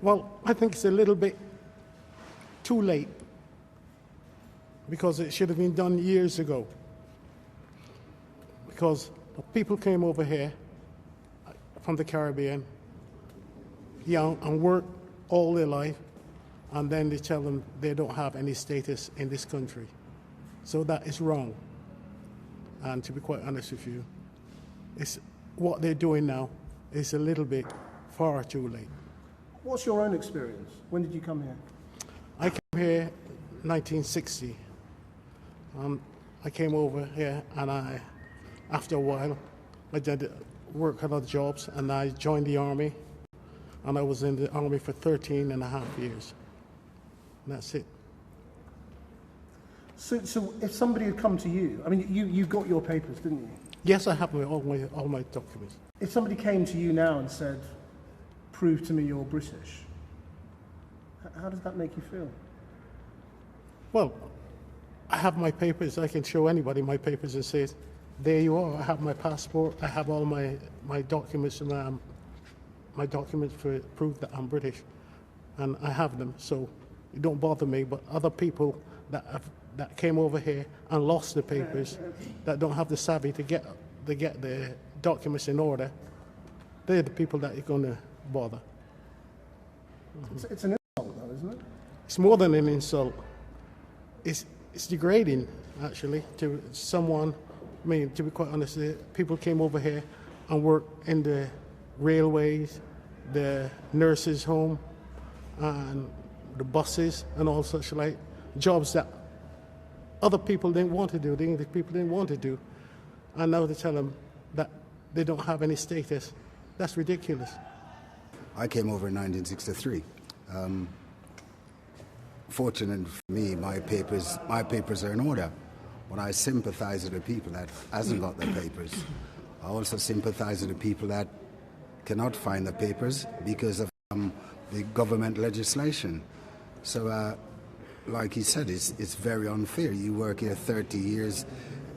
Well, I think it's a little bit too late because it should have been done years ago. Because people came over here from the Caribbean, young, and worked all their life, and then they tell them they don't have any status in this country. So that is wrong. And to be quite honest with you, it's what they're doing now is a little bit far too late. What's your own experience? When did you come here? I came here 1960. I came over here, and after a while, I did work at other jobs, and I joined the army, and I was in the army for 13 and a half years. And that's it. So if somebody had come to you, I mean, you got your papers, didn't you? Yes, I have all my documents. If somebody came to you now and said, prove to me you're British, how does that make you feel? Well, I have my papers. I can show anybody my papers and say, there you are. I have my passport. I have all my documents, and my documents for proof that I'm British, and I have them. So it don't bother me. But other people that came over here and lost the papers, that don't have the savvy to get the documents in order, they're the people that are going to bother. It's an insult, though, isn't it? It's more than an insult. It's degrading, actually, to someone. I mean, to be quite honest, people came over here and worked in the railways, the nurses' home, and the buses, and all such like jobs that other people didn't want to do, the English people didn't want to do. And now they tell them that they don't have any status. That's ridiculous. I came over in 1963. Fortunate for me, my papers are in order. But I sympathize with the people that hasn't got their papers. I also sympathize with the people that cannot find the papers because of the government legislation. So, like he said, it's very unfair. You work here 30 years.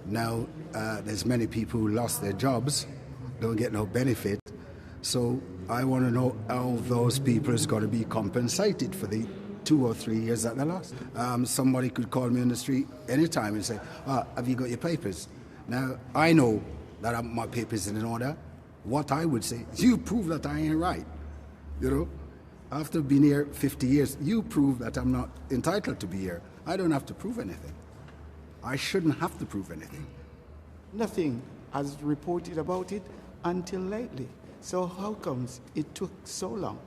Now, there's many people who lost their jobs, don't get no benefit. So I want to know how those people is going to be compensated for the 2 or 3 years that they lost. Somebody could call me on the street anytime and say, have you got your papers? Now, I know that my papers are in order. What I would say is, you prove that I ain't right. You know, after being here 50 years, you prove that I'm not entitled to be here. I don't have to prove anything. I shouldn't have to prove anything. Nothing has reported about it until lately. So how comes it took so long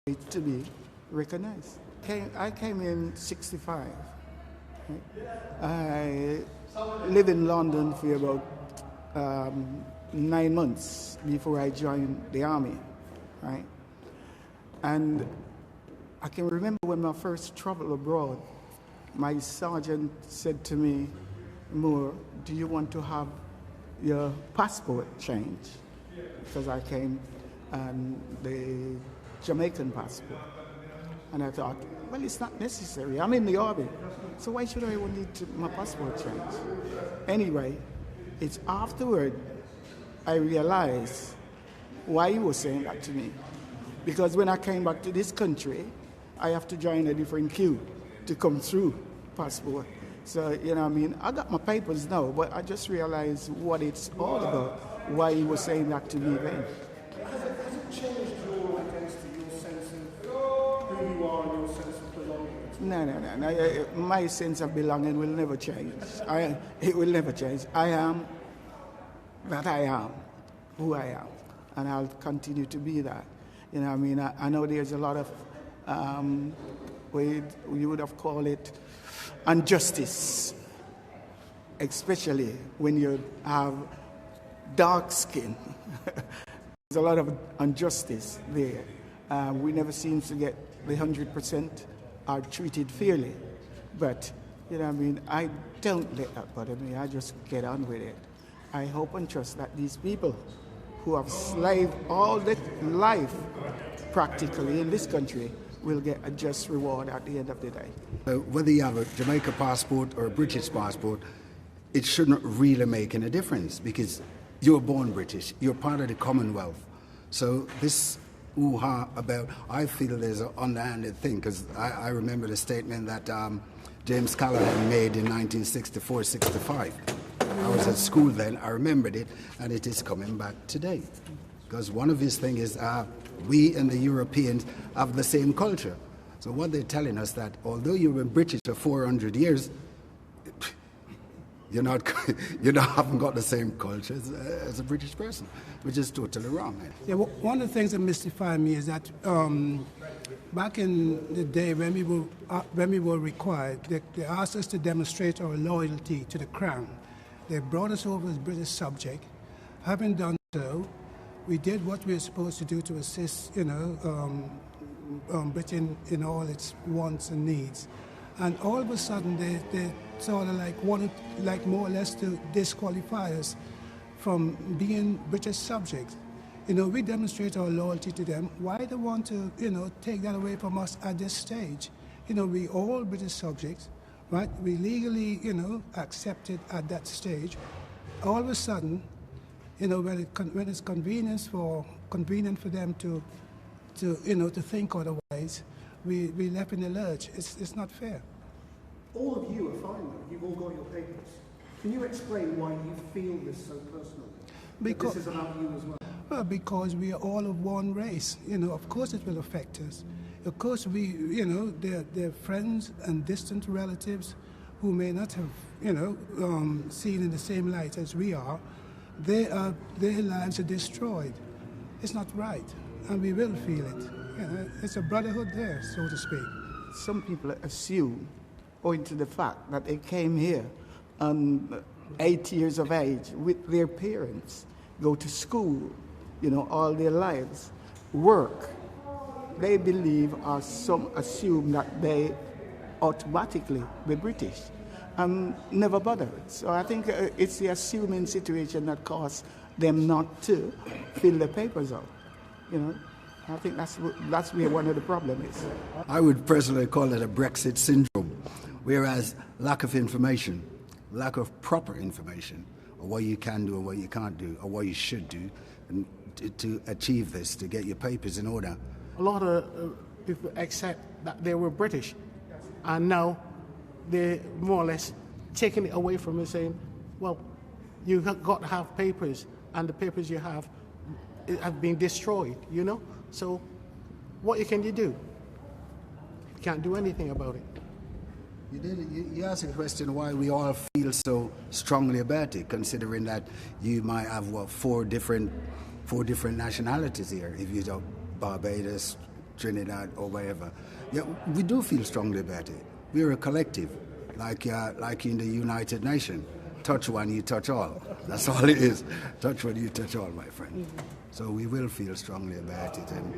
for it to be recognized? I came in 65. I lived in London for about 9 months before I joined the army, right? And I can remember when I first traveled abroad, my sergeant said to me, Moore, do you want to have your passport changed? Because I came on the Jamaican passport. And I thought, well, it's not necessary. I'm in the army. So why should I need my passport changed? Anyway, it's afterward I realized why he was saying that to me. Because when I came back to this country, I have to join a different queue to come through passport. So, you know what I mean? I got my papers now, but I just realized what it's all about, why he was saying that to me then. Has it changed your identity, your sense of who you are and your sense of belonging? No. My sense of belonging will never change. It will never change. I am that I am, who I am, and I'll continue to be that. You know what I mean? I know there's a lot of, you would have called it injustice, especially when you have dark skin. There's a lot of injustice there. We never seem to get the 100% are treated fairly. But, you know what I mean, I don't let that bother me. I just get on with it. I hope and trust that these people who have slaved all their life practically in this country will get a just reward at the end of the day. Whether you have a Jamaica passport or a British passport, it shouldn't really make any difference because you're born British, you're part of the Commonwealth. So this hoo-ha about. I feel there's an underhanded thing, because I remember the statement that James Callaghan made in 1964-65. I was at school then, I remembered it, and it is coming back today. Because one of his things is we and the Europeans have the same culture. So what they're telling us that although you've been British for 400 years, you haven't got the same culture as a British person, which is totally wrong. Yeah, well, one of the things that mystify me is that back in the day when we were required, they asked us to demonstrate our loyalty to the Crown. They brought us over as British subject. Having done so, we did what we were supposed to do to assist, Britain in all its wants and needs. And all of a sudden, they sort of wanted, more or less to disqualify us from being British subjects. We demonstrate our loyalty to them. Why they want to, take that away from us at this stage? We all British subjects, right? We legally, accepted at that stage. All of a sudden, when it's convenient for them to think otherwise, we left in the lurch. It's not fair. All of you are fine though. You've all got your papers. Can you explain why you feel this so personally? Because this is about you as well. Well, because we are all of one race. Of course it will affect us. Of course they're friends and distant relatives who may not have, seen in the same light as we are. Their lives are destroyed. It's not right, and we will feel it. It's a brotherhood there, so to speak. Some people assume, owing to the fact that they came here 8 years of age with their parents, go to school, all their lives, work. They believe, or some assume, that they automatically be British and never bother. So I think it's the assuming situation that caused them not to fill their papers out. I think that's where one of the problems is. I would personally call it a Brexit syndrome, whereas lack of information, lack of proper information, or what you can do and what you can't do, or what you should do, and to achieve this, to get your papers in order. A lot of people accept that they were British, and now they're more or less taking it away from us, saying, well, you've got to have papers, and the papers you have been destroyed, So what can you do? You can't do anything about it. You asked a question why we all feel so strongly about it, considering that you might have, four different nationalities here, if you don't Barbados, Trinidad, or wherever. Yeah, we do feel strongly about it. We're a collective, like in the United Nations. Touch one, you touch all. That's all it is. Touch one, you touch all, my friend. So we will feel strongly about it. And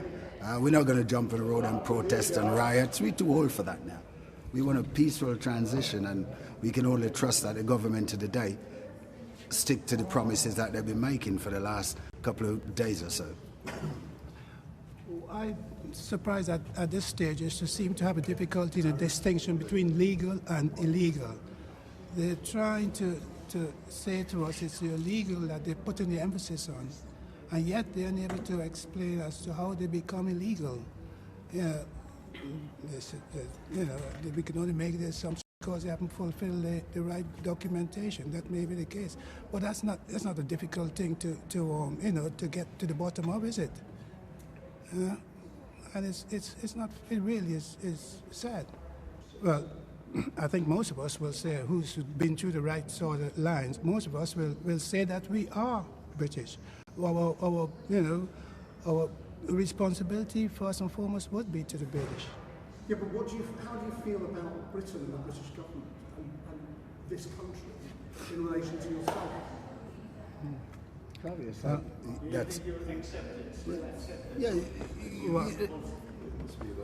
we're not going to jump on the road and protest and riots. We're too old for that now. We want a peaceful transition, and we can only trust that the government of the day stick to the promises that they've been making for the last couple of days or so. I'm surprised at this stage is to seem to have a difficulty in a distinction between legal and illegal. They're trying to say to us it's illegal that they're putting the emphasis on, and yet they're unable to explain as to how they become illegal. We can only make the assumption because they haven't fulfilled the right documentation. That may be the case, but that's not a difficult thing to get to the bottom of, is it? And it's not. It really is sad. Well, I think most of us will say, who's been through the right sort of lines, most of us will say that we are British. Our responsibility first and foremost would be to the British. Yeah, but how do you feel about Britain and the British government and this country in relation to yourself?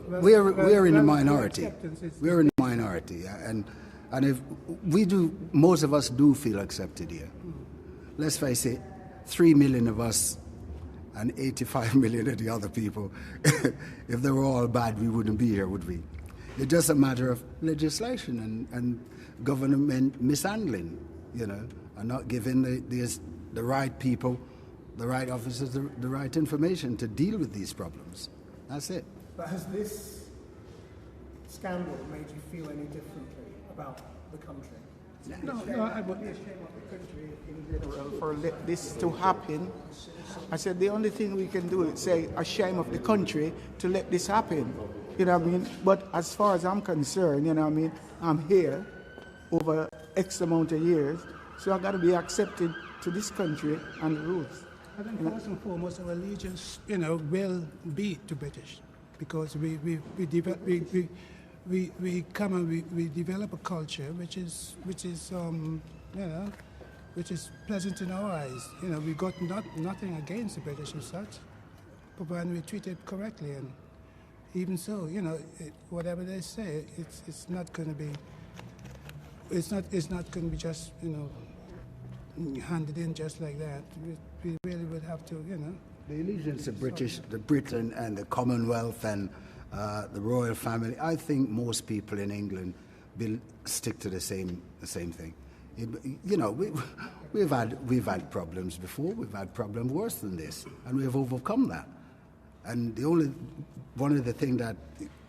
We're in a minority. We're in a minority, and if we do, most of us do feel accepted here. Let's face it, 3 million of us and 85 million of the other people, if they were all bad, we wouldn't be here, would we? It's just a matter of legislation and government mishandling, and not giving the right people the right officers the right information to deal with these problems. That's it. But has this scandal made you feel any differently about the country? No, I would. For this to happen, I said the only thing we can do is say a shame of the country to let this happen. You know what I mean? But as far as I'm concerned, you know what I mean, I'm here over X amount of years, so I got to be accepted to this country and the rules. I think first and foremost, our allegiance, will be to British, because we come and we develop a culture which is pleasant in our eyes. We got nothing against the British as such, but when we treat it correctly, and even so, whatever they say, it's not going to be. It's not going to be just handed in just like that. We really would have to, The allegiance to Britain and the Commonwealth and the royal family. I think most people in England will stick to the same thing. We've had problems before. We've had problems worse than this, and we have overcome that. And one of the things that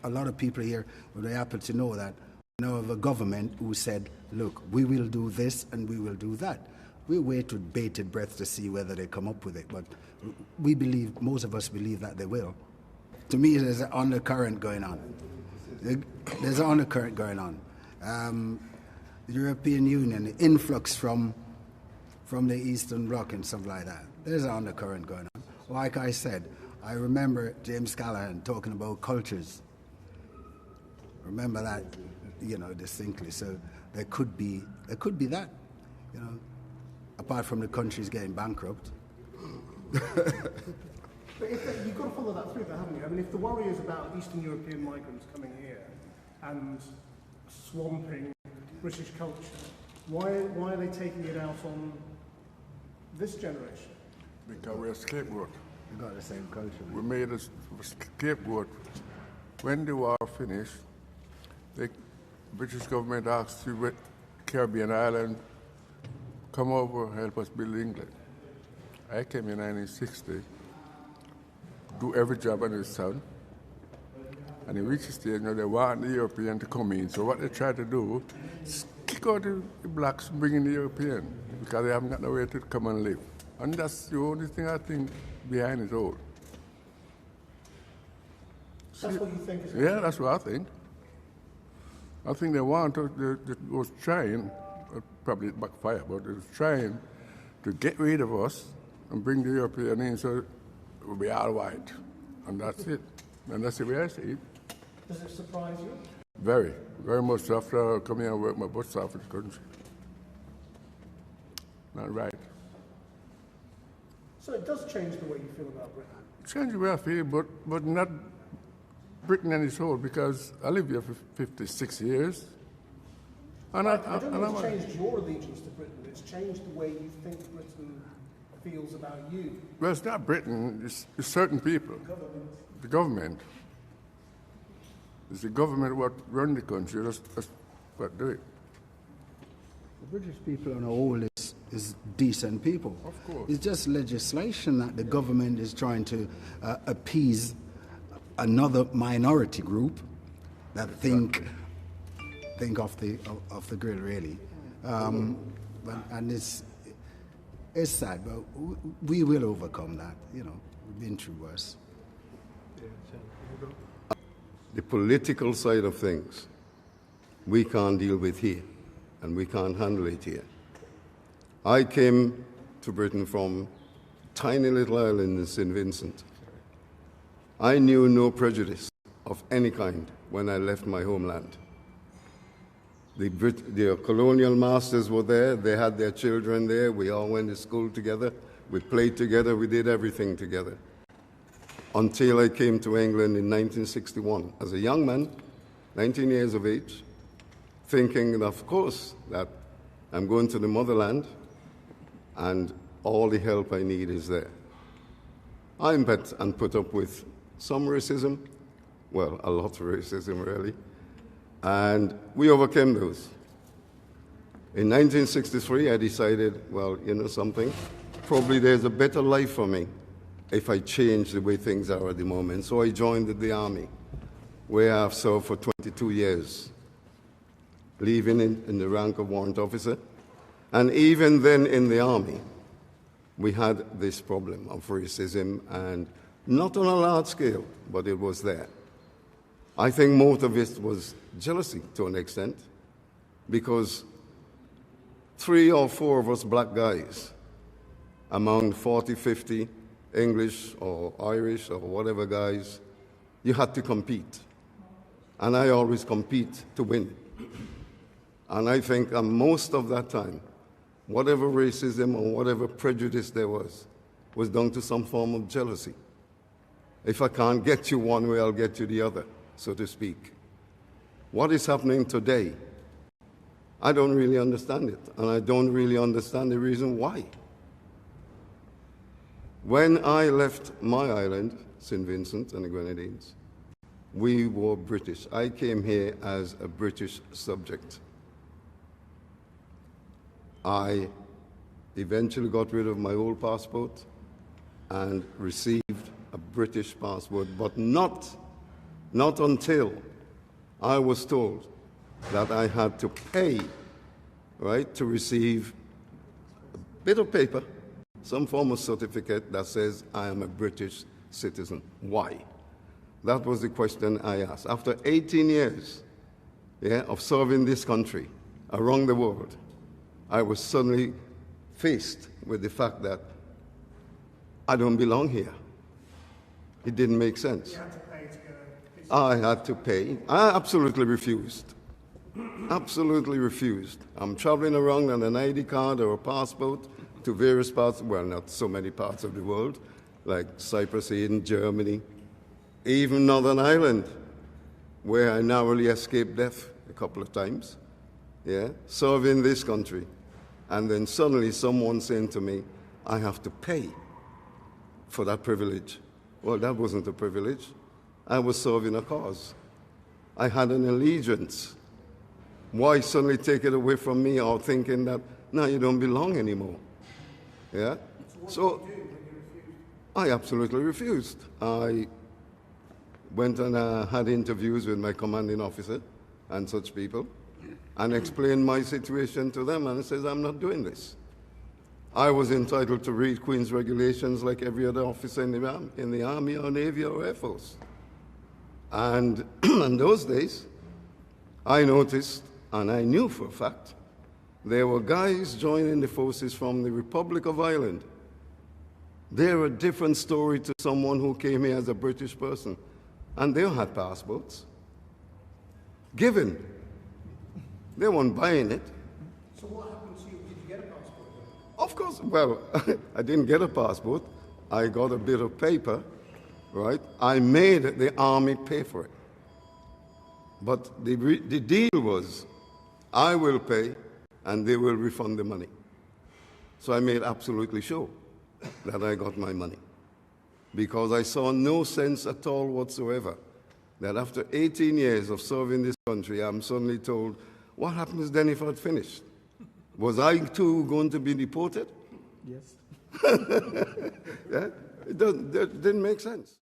a lot of people here would be happy to know that of a government who said, look, we will do this and we will do that. We wait with bated breath to see whether they come up with it, but most of us believe that they will. To me, there's an undercurrent going on. There's an undercurrent going on. The European Union, the influx from the Eastern Bloc and stuff like that. There's an undercurrent going on. Like I said, I remember James Callaghan talking about cultures. Remember that, distinctly. So there could be that, apart from the countries getting bankrupt. But you've got to follow that through, though, haven't you? I mean, if the worry is about Eastern European migrants coming here and swamping British culture, why are they taking it out on this generation? Because we're a scapegoat. We've got the same culture. We made a scapegoat. When the war finished, the British government asked the Caribbean island, come over, help us build England. I came in 1960, do every job under the sun, and in which stage, they want the European to come in. So what they try to do is kick out the blacks, bring in the European, because they haven't got nowhere to come and live. And that's the only thing I think behind it all. That's what you think is Yeah, that's what I think. I think they was trying, probably it backfired, but they was trying to get rid of us and bring the European in so we'll be all white. And that's it. And that's the way I see it. Does it surprise you? Very, very much after coming here and work my butts off in the country. Not right. So it does change the way you feel about Britain? Change the way I feel, but not Britain and its whole, because I live here for 56 years. And I don't think it's changed your allegiance to Britain. It's changed the way you think Britain feels about you. Well, it's not Britain, it's certain people. The government. It's the government what run the country, that's what do it. The British people on the whole is decent people. Of course. It's just legislation that the government is trying to appease another minority group that think off the grid, really. And it's sad, but we will overcome that. We've been through worse. The political side of things, we can't deal with here, and we can't handle it here. I came to Britain from tiny little island in St. Vincent. I knew no prejudice of any kind when I left my homeland. The colonial masters were there, they had their children there, we all went to school together, we played together, we did everything together. Until I came to England in 1961 as a young man, 19 years of age, thinking, of course, that I'm going to the motherland and all the help I need is there. I met and put up with some racism, well, a lot of racism really, and we overcame those. In 1963, I decided, well, you know something, probably there's a better life for me if I change the way things are at the moment. So I joined the Army, where I've served for 22 years, leaving in the rank of warrant officer. And even then in the Army, we had this problem of racism, and not on a large scale, but it was there. I think most of it was jealousy to an extent, because 3 or 4 of us black guys, among 40, 50 English or Irish or whatever guys, you had to compete. And I always compete to win. And I think most of that time, whatever racism or whatever prejudice there was down to some form of jealousy. If I can't get you one way, I'll get you the other, so to speak. What is happening today, I don't really understand it, and I don't really understand the reason why. When I left my island, St. Vincent and the Grenadines, we were British. I came here as a British subject. I eventually got rid of my old passport and received a British passport, but not until I was told that I had to pay, right, to receive a bit of paper, some form of certificate that says I am a British citizen. Why? That was the question I asked. After 18 years of serving this country around the world, I was suddenly faced with the fact that I don't belong here. It didn't make sense. You had to pay to get I had to pay. I absolutely refused. Absolutely refused. I'm traveling around on an ID card or a passport to various parts, well, not so many parts of the world, like Cyprus, Eden, Germany, even Northern Ireland, where I narrowly escaped death a couple of times, serving this country. And then suddenly someone saying to me, I have to pay for that privilege. Well, that wasn't a privilege. I was serving a cause. I had an allegiance. Why suddenly take it away from me, or thinking that, no, you don't belong anymore? Yeah? So I absolutely refused. I went and had interviews with my commanding officer and such people and explained my situation to them, and I says, I'm not doing this. I was entitled to read Queen's regulations like every other officer in the Army or Navy or Air Force. And in those days, I noticed, and I knew for a fact, there were guys joining the forces from the Republic of Ireland. They're a different story to someone who came here as a British person. And they had passports. Given. They weren't buying it. So what happened to you? Did you get a passport? Of course. Well, I didn't get a passport. I got a bit of paper, right? I made the Army pay for it. But the deal was, I will pay, and they will refund the money. So I made absolutely sure that I got my money, because I saw no sense at all whatsoever that after 18 years of serving this country, I'm suddenly told, what happens then if I'd finished? Was I too going to be deported? Yes. Yeah? It didn't make sense.